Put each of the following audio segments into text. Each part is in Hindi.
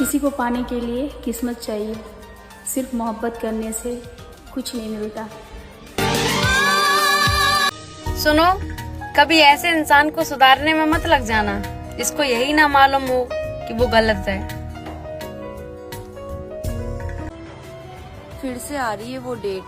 किसी को पाने के लिए किस्मत चाहिए, सिर्फ मोहब्बत करने से कुछ नहीं मिलता। सुनो, कभी ऐसे इंसान को सुधारने में मत लग जाना जिसको यही ना मालूम हो कि वो गलत है। फिर से आ रही है वो डेट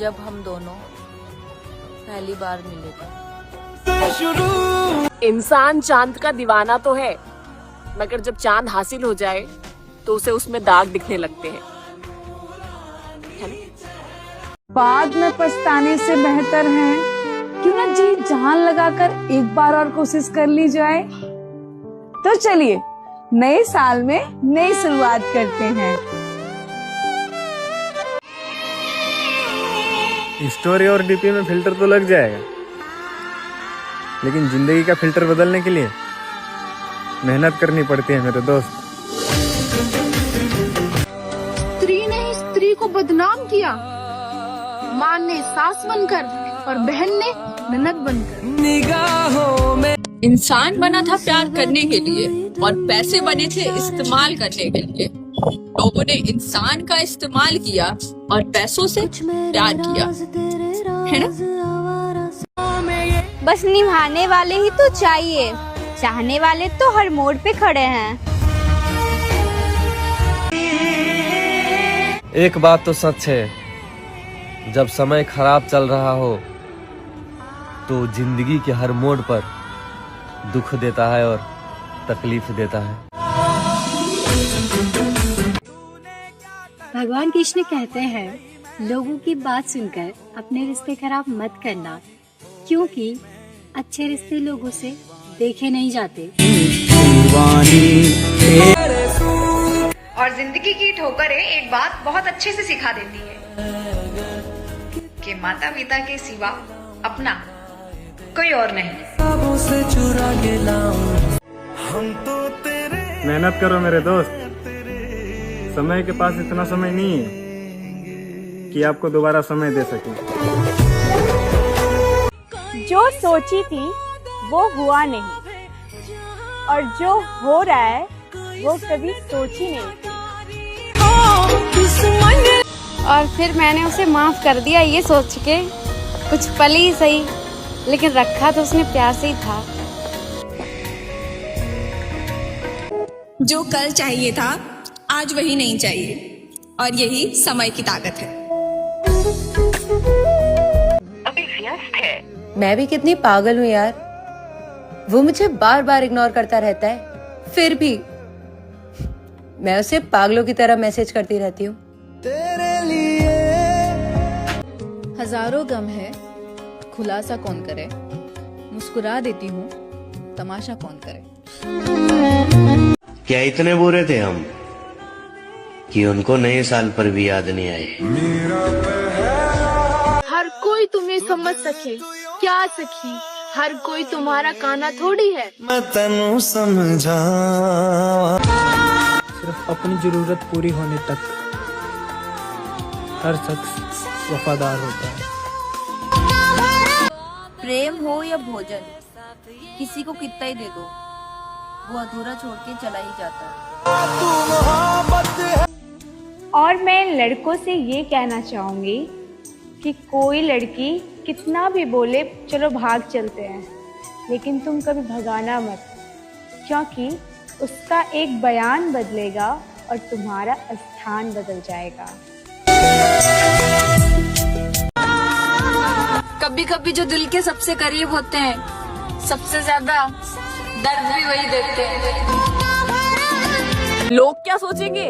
जब हम दोनों पहली बार मिले थे। इंसान चांद का दीवाना तो है, मगर जब चांद हासिल हो जाए तो उसे उसमें दाग दिखने लगते हैं, है ना? बाद में पछताने से बेहतर है क्यों ना जी जान लगाकर एक बार और कोशिश कर ली जाए। तो चलिए नए साल में नई शुरुआत करते हैं। स्टोरी और डीपी में फिल्टर तो लग जाएगा, लेकिन जिंदगी का फिल्टर बदलने के लिए मेहनत करनी पड़ती है मेरे दोस्त। स्त्री ने ही स्त्री को बदनाम किया, माँ ने सास बनकर और बहन ने ननद बनकर। निगाहों में इंसान बना था प्यार करने के लिए और पैसे बने थे इस्तेमाल करने के लिए। लोगों ने इंसान का इस्तेमाल किया और पैसों से प्यार किया, है ना? बस निभाने वाले ही तो चाहिए, चाहने वाले तो हर मोड़ पे खड़े हैं। एक बात तो सच है, जब समय खराब चल रहा हो तो जिंदगी के हर मोड़ पर दुख देता है और तकलीफ देता है। भगवान कृष्ण कहते हैं लोगों की बात सुनकर अपने रिश्ते खराब मत करना, क्योंकि अच्छे रिश्ते लोगों से देखे नहीं जाते। और जिंदगी की ठोकरें एक बात बहुत अच्छे से सिखा देती है कि माता पिता के सिवा अपना कोई और नहीं। मेहनत करो मेरे दोस्त, समय के पास इतना समय नहीं है कि आपको दोबारा समय दे सके। जो सोची थी वो हुआ नहीं, और जो हो रहा है वो कभी सोची नहीं थी। और फिर मैंने उसे माफ कर दिया ये सोच के, कुछ पल ही सही, लेकिन रखा तो उसने प्यार से ही था। जो कल चाहिए था आज वही नहीं चाहिए, और यही समय की ताकत है। अभी व्यस्त है। मैं भी कितनी पागल हूँ यार, वो मुझे बार बार इग्नोर करता रहता है, फिर भी मैं उसे पागलों की तरह मैसेज करती रहती हूँ। हजारों गम है, खुलासा कौन करे, मुस्कुरा देती हूँ, तमाशा कौन करे। क्या इतने बुरे थे हम कि उनको नए साल पर भी याद नहीं आए? हर कोई तुम्हें समझ सके क्या सखी, हर कोई तुम्हारा काना थोड़ी है। मैं तनु समझा। सिर्फ अपनी जरूरत पूरी होने तक हर शख्स वफादार होता है। प्रेम हो या भोजन, किसी को कितना ही दे दो वो अधूरा छोड़ के चला ही जाता है। और मैं लड़कों से ये कहना चाहूंगी कि कोई लड़की कितना भी बोले चलो भाग चलते हैं, लेकिन तुम कभी भगाना मत, क्योंकि उसका एक बयान बदलेगा और तुम्हारा स्थान बदल जाएगा। कभी कभी जो दिल के सबसे करीब होते हैं, सबसे ज्यादा दर्द भी वही देते हैं। लोग क्या सोचेंगे?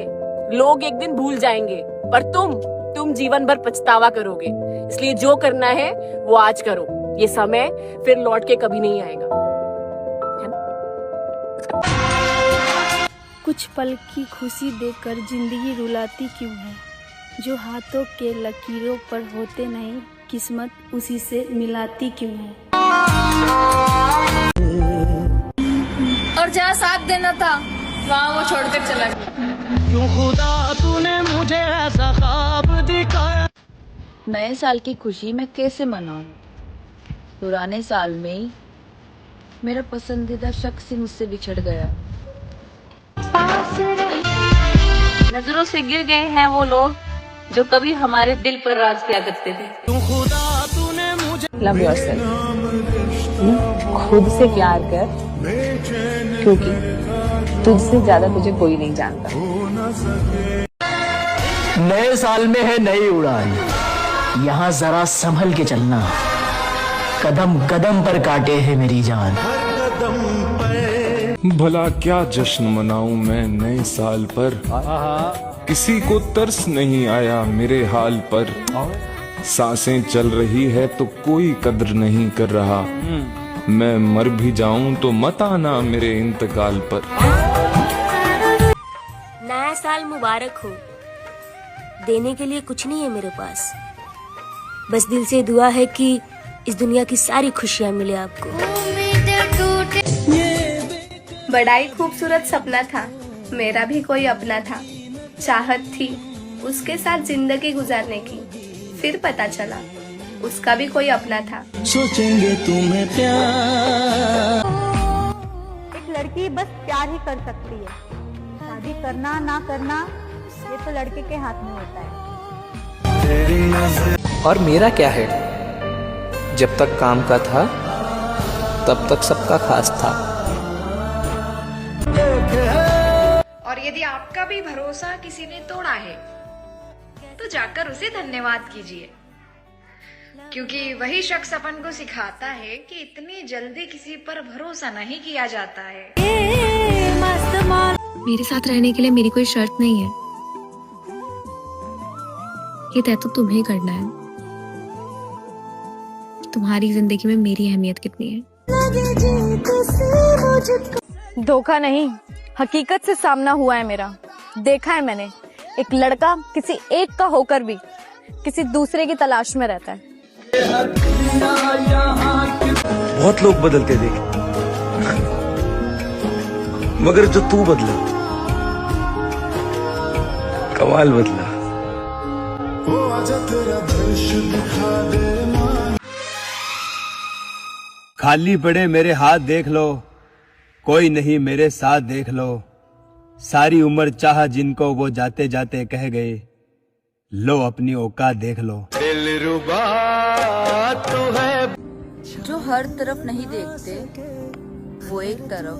लोग एक दिन भूल जाएंगे, पर तुम जीवन भर पछतावा करोगे। इसलिए जो करना है वो आज करो, ये समय फिर लौट के कभी नहीं आएगा, है ना? कुछ पल की खुशी देकर जिंदगी रुलाती क्यों है? जो हाथों के लकीरों पर होते नहीं, किस्मत उसी से मिलाती क्यों है? और जहाँ साथ देना था वहाँ वो छोड़कर चला गया। क्यों खुदा तूने मुझे ऐसा ख्वाब दिखाया। नए साल की खुशी मैं कैसे मनाऊं? पुराने साल में ही मेरा पसंदीदा शख्स ही मुझसे बिछड़ गया। नजरों से गिर गए हैं वो लोग जो कभी हमारे दिल पर राज किया करते थे। लव योरसेल्फ, खुद से प्यार कर, क्योंकि तुझसे ज्यादा तुझे कोई नहीं जानता। नए साल में है नई उड़ान, यहाँ जरा संभल के चलना, कदम कदम पर काटे है मेरी जान। भला क्या जश्न मनाऊं मैं नए साल पर, किसी को तरस नहीं आया मेरे हाल पर। सांसें चल रही है तो कोई कद्र नहीं कर रहा, मैं मर भी जाऊं तो मत आना मेरे इंतकाल पर। नया साल मुबारक हो। देने के लिए कुछ नहीं है मेरे पास, बस दिल से दुआ है कि इस दुनिया की सारी खुशियाँ मिले आपको। बड़ा ही खूबसूरत सपना था, मेरा भी कोई अपना था। चाहत थी उसके साथ जिंदगी गुजारने की, फिर पता चला उसका भी कोई अपना था। सोचेंगे तुम्हें प्यार। एक लड़की बस प्यार ही कर सकती है, शादी करना ना करना ये तो लड़के के हाथ में होता है। और मेरा क्या है, जब तक काम का था तब तक सबका खास था। और यदि आपका भी भरोसा किसी ने तोड़ा है तो जाकर उसे धन्यवाद कीजिए, क्योंकि वही शख्स अपन को सिखाता है कि इतनी जल्दी किसी पर भरोसा नहीं किया जाता है। मेरे साथ रहने के लिए मेरी कोई शर्त नहीं है, ये तय तो तुम्हें करना है, तुम्हारी जिंदगी में मेरी अहमियत कितनी है। धोखा नहीं, हकीकत से सामना हुआ है मेरा। देखा है मैंने, एक लड़का किसी एक का होकर भी किसी दूसरे की तलाश में रहता है। बहुत लोग बदलते देखे, मगर जो तू बदला कमाल बदला। खाली पड़े मेरे हाथ देख लो, कोई नहीं मेरे साथ देख लो। सारी उम्र चाह जिनको वो जाते जाते कह गए, लो अपनी औकात देख लो। दिलरुबा तू है। जो हर तरफ नहीं देखते वो एक तरफ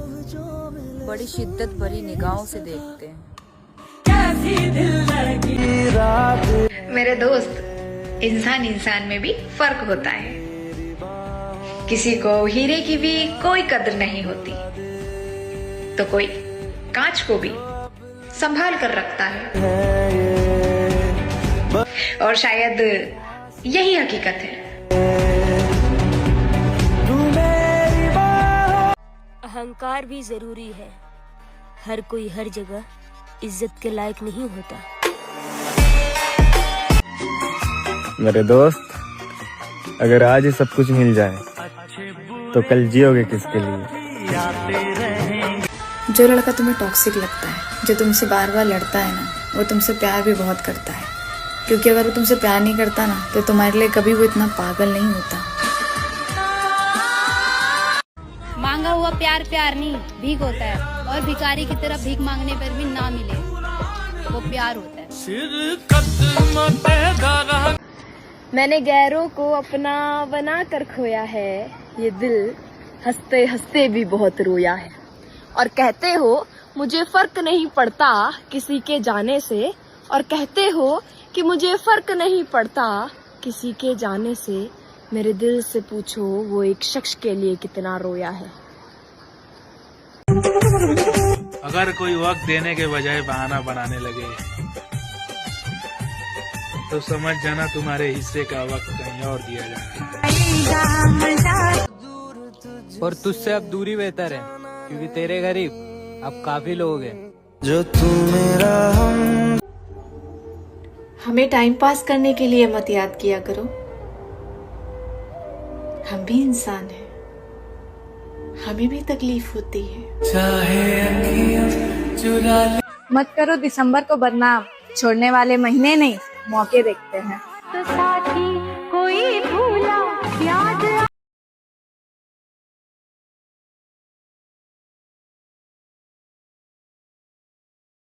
बड़ी शिद्दत भरी निगाहों से देखते हैं। मेरे दोस्त, इंसान इंसान में भी फर्क होता है। किसी को हीरे की भी कोई कद्र नहीं होती, तो कोई कांच को भी संभाल कर रखता है। और शायद यही हकीकत है। अहंकार भी जरूरी है, हर कोई हर जगह इज्जत के लायक नहीं होता। मेरे दोस्त, अगर आज ही सब कुछ मिल जाए तो कल जियोगे किसके लिए? जो लड़का तुम्हें टॉक्सिक लगता है, जो तुमसे बार बार लड़ता है ना, वो तुमसे प्यार भी बहुत करता है। क्योंकि अगर वो तुमसे प्यार नहीं करता ना, तो तुम्हारे लिए कभी वो इतना पागल नहीं होता। मांगा हुआ प्यार प्यार नहीं, भीख होता है। और भिखारी की तरफ भीख मांगने पर भी ना मिले, वो प्यार होता है। मैंने गैरों को अपना बना कर खोया है, ये दिल हंसते हंसते भी बहुत रोया है। और कहते हो मुझे फर्क नहीं पड़ता किसी के जाने से, और कहते हो कि मुझे फर्क नहीं पड़ता किसी के जाने से। मेरे दिल से पूछो वो एक शख्स के लिए कितना रोया है। अगर कोई वक्त देने के बजाय बहाना बनाने लगे तो समझ जाना तुम्हारे हिस्से का वक्त कहीं और दिया जाएगा। और तुझसे अब दूरी बेहतर है, क्योंकि तेरे गरीब अब काफी लोग हैं। जो तू मेरा हमें टाइम पास करने के लिए मत याद किया करो, हम भी इंसान हैं, हमें भी तकलीफ होती है। मत करो दिसंबर को बदनाम, छोड़ने वाले महीने नहीं मौके देखते हैं।